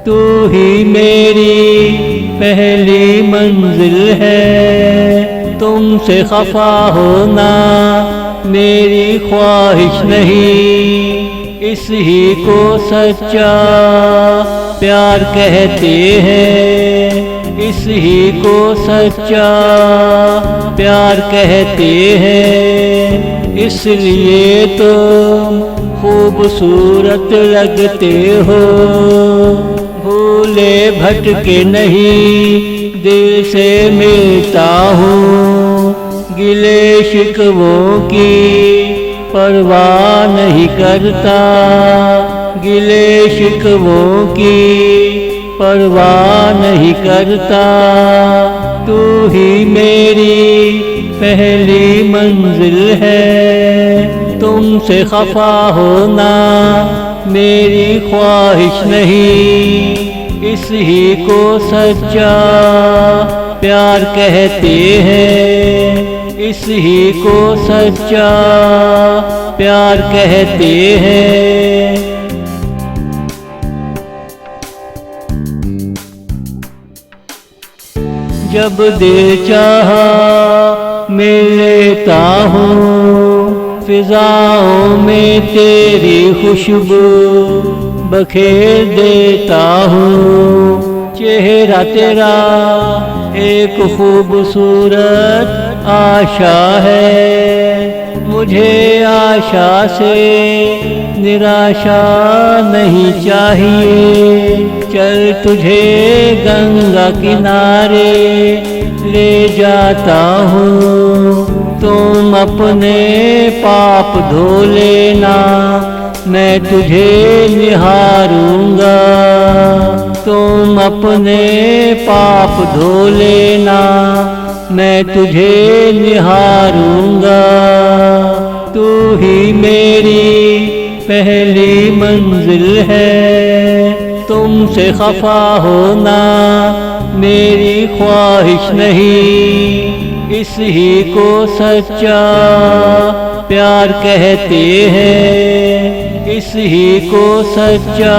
तू ही मेरी पहली मंजिल है, तुमसे खफा होना मेरी ख्वाहिश नहीं। इस ही को सच्चा प्यार कहते हैं, इस ही को सच्चा प्यार कहते हैं। इसलिए तुम खूबसूरत लगते हो, भूले भटके नहीं दिल से मिलता हूँ। गिले शिकवों की परवाह नहीं करता, गिले शिकवों की परवाह नहीं करता। तू ही मेरी पहली मंजिल है, तुमसे खफा होना मेरी ख्वाहिश नहीं। इस ही को सच्चा प्यार कहते हैं, इस ही को सच्चा प्यार कहते हैं। जब दिल चाहा मिल लेता हूँ, फिजाओं में तेरी खुशबू बखेर देता हूँ। चेहरा तेरा एक खूबसूरत आशा है, मुझे आशा से निराशा नहीं चाहिए। चल तुझे गंगा किनारे ले जाता हूँ, तुम अपने पाप धो लेना, मैं तुझे निहारूंगा। तुम अपने पाप धो लेना, मैं तुझे निहारूंगा। तू ही मेरी पहली मंजिल है, तुमसे खफा होना मेरी ख्वाहिश नहीं। इस ही को सच्चा प्यार कहते हैं, इस ही को सच्चा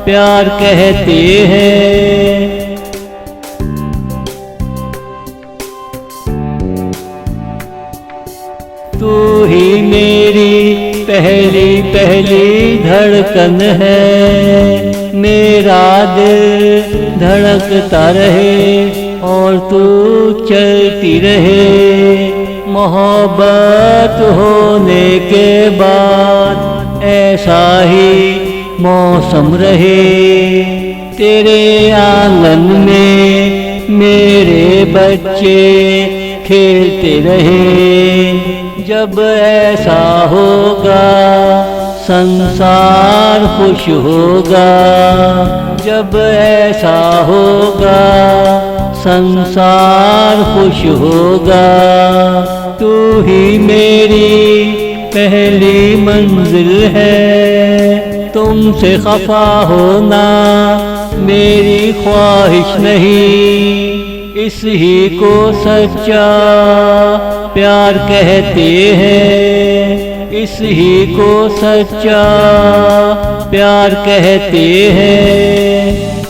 प्यार कहते हैं। तू ही मेरी पहली पहली धड़कन है, मेरा दिल धड़कता रहे और तू चलती रहे। मोहब्बत होने के बाद ऐसा ही मौसम रहे, तेरे आंगन में मेरे बच्चे खेलते रहे। जब ऐसा होगा संसार खुश होगा, जब ऐसा होगा संसार खुश होगा। तू ही मेरी पहली मंजिल है, तुमसे खफा होना मेरी ख्वाहिश नहीं। इस ही को सच्चा प्यार कहते हैं, इस ही को सच्चा प्यार कहते हैं।